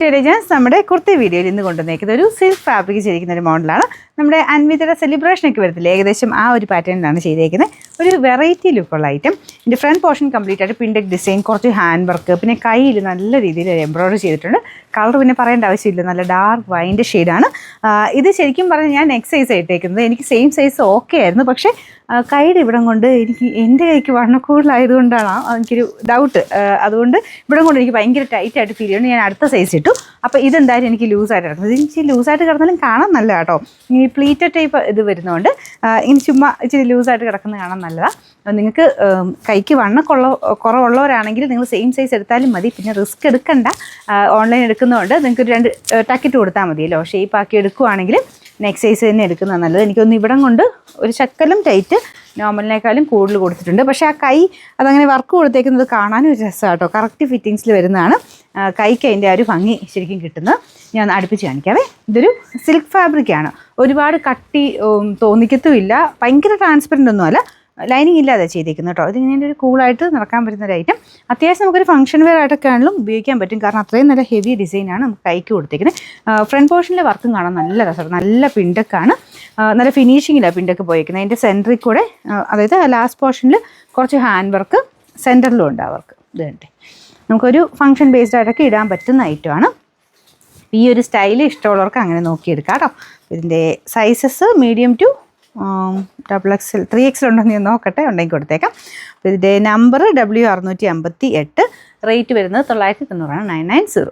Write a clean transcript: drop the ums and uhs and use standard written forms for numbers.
നമ്മുടെ കുർത്തി വീഡിയോയിൽ ഇന്ന് കൊണ്ടുവന്നേക്കുന്നത് ഒരു സിൽക്ക് ഫാബ്രിക് ചെയ്തിരിക്കുന്ന ഒരു മോഡലാണ്. നമ്മുടെ അൻവിതയുടെ സെലിബ്രേഷനൊക്കെ വരത്തില്ല, ഏകദേശം ആ ഒരു പാറ്റേണിലാണ് ചെയ്തേക്കുന്നത്. ഒരു വെറൈറ്റി ലുക്കുള്ള ഐറ്റം. ഇതിൻ്റെ ഫ്രണ്ട് പോർഷൻ കംപ്ലീറ്റ് ആയിട്ട് പിൻഡെക് ഡിസൈൻ, കുറച്ച് ഹാൻഡ് വർക്ക്, പിന്നെ കയ്യിൽ നല്ല രീതിയിൽ എംബ്രോയിഡറി ചെയ്തിട്ടുണ്ട്. കളർ പിന്നെ പറയേണ്ട ആവശ്യമില്ല, നല്ല ഡാർക്ക് വൈൻ്റെ ഷെയ്ഡാണ്. ഇത് ശരിക്കും പറഞ്ഞാൽ ഞാൻ നെക്സ്റ്റ് സൈസ് ഇട്ടേക്കുന്നത്. എനിക്ക് സെയിം സൈസ് ഓക്കെ ആയിരുന്നു, പക്ഷേ കൈയുടെ ഇവിടം കൊണ്ട് എൻ്റെ കൈക്ക് വണ്ണക്കൂടുതലായതുകൊണ്ടാണ് എനിക്കൊരു ഡൗട്ട്. അതുകൊണ്ട് ഇവിടം കൊണ്ട് എനിക്ക് ഭയങ്കര ടൈറ്റായിട്ട് ഫീൽ ചെയ്യുന്നു. ഞാൻ അടുത്ത സൈസ് ഇട്ടു. അപ്പോൾ ഇതെന്തായാലും എനിക്ക് ലൂസായിട്ട് കിടക്കുന്നത്. എനിക്ക് ലൂസായിട്ട് കിടന്നാലും കാണാൻ നല്ല കേട്ടോ. ഈ പ്ലീറ്റഡ് ടൈപ്പ് ഇത് വരുന്നതുകൊണ്ട് ഇനി ചുമ്മാ ഇച്ചിരി ലൂസായിട്ട് കിടക്കുന്നത് കാണാൻ നല്ലതാണ്. നിങ്ങൾക്ക് കൈക്ക് കുറവുള്ളവരാണെങ്കിൽ നിങ്ങൾ സെയിം സൈസ് എടുത്താലും മതി. പിന്നെ റിസ്ക് എടുക്കണ്ട, ഓൺലൈൻ എടുക്കുന്നതുകൊണ്ട് നിങ്ങൾക്ക് ഒരു 2 ടക്കിറ്റ് കൊടുത്താൽ മതിയല്ലോ. ഷേപ്പ് ആക്കി എടുക്കുവാണെങ്കിൽ നെക്സ്റ്റ് സൈസ് തന്നെ എടുക്കുന്നത് നല്ലത്. എനിക്കൊന്ന് ഇവിടം കൊണ്ട് ഒരു ശക്കലം ടൈറ്റ് നോർമലിനേക്കാളും കൂടുതൽ കൊടുത്തിട്ടുണ്ട്. പക്ഷേ ആ കൈ അതങ്ങനെ വർക്ക് കൊടുത്തേക്കുന്നത് കാണാനും ഒരു രസമാണ് കേട്ടോ. കറക്റ്റ് ഫിറ്റിങ്സിൽ വരുന്നതാണ്. കൈക്ക് അതിൻ്റെ ആ ഒരു ഭംഗി ശരിക്കും കിട്ടുന്നത്. ഞാൻ അടുപ്പിച്ച് കാണിക്കാവേ. ഇതൊരു സിൽക്ക് ഫാബ്രിക്കാണ്. ഒരുപാട് കട്ടി തോന്നിക്കത്തുമില്ല, ഭയങ്കര ട്രാൻസ്പെറൻ്റ് ഒന്നുമല്ല, ലൈനിങ് ഇല്ലാതെ ചെയ്തേക്കുന്നത് കേട്ടോ. ഇതിങ്ങനെ ഒരു കൂളായിട്ട് നടക്കാൻ പറ്റുന്ന ഒരു ഐറ്റം. അത്യാവശ്യം നമുക്കൊരു ഫംഗ്ഷൻ വെയർ ആയിട്ടൊക്കെ ആണെങ്കിലും ഉപയോഗിക്കാൻ പറ്റും, കാരണം അത്രയും നല്ല ഹെവി ഡിസൈനാണ് നമുക്ക് കൈക്ക് കൊടുത്തേക്കുന്നത്. ഫ്രണ്ട് പോർഷനിലെ വർക്കും കാണാൻ നല്ല രസമാണ്. നല്ല പിണ്ടക്കാണ്, നല്ല ഫിനിഷിങ്ങിലാണ് പിണ്ടൊക്കെ പോയിരിക്കുന്നത്. അതിൻ്റെ സെൻറ്ററിൽ കൂടെ, അതായത് ലാസ്റ്റ് പോർഷനിൽ കുറച്ച് ഹാൻഡ് വർക്ക്, സെൻറ്ററിലും ഉണ്ട് ആ വർക്ക്. ഇത് കണ്ടേ, നമുക്കൊരു ഫംഗ്ഷൻ ബേസ്ഡ് ആയിട്ടൊക്കെ ഇടാൻ പറ്റുന്ന ഐറ്റമാണ്. ഈ ഒരു സ്റ്റൈൽ ഇഷ്ടമുള്ളവർക്ക് അങ്ങനെ നോക്കിയെടുക്കാം കേട്ടോ. ഇതിൻ്റെ sizes medium to XXL 3XL ഉണ്ടെന്ന് ഞാൻ നോക്കട്ടെ, ഉണ്ടെങ്കിൽ കൊടുത്തേക്കാം. അപ്പോൾ ഇതിൻ്റെ നമ്പർ W658, റേറ്റ് വരുന്നത് 990.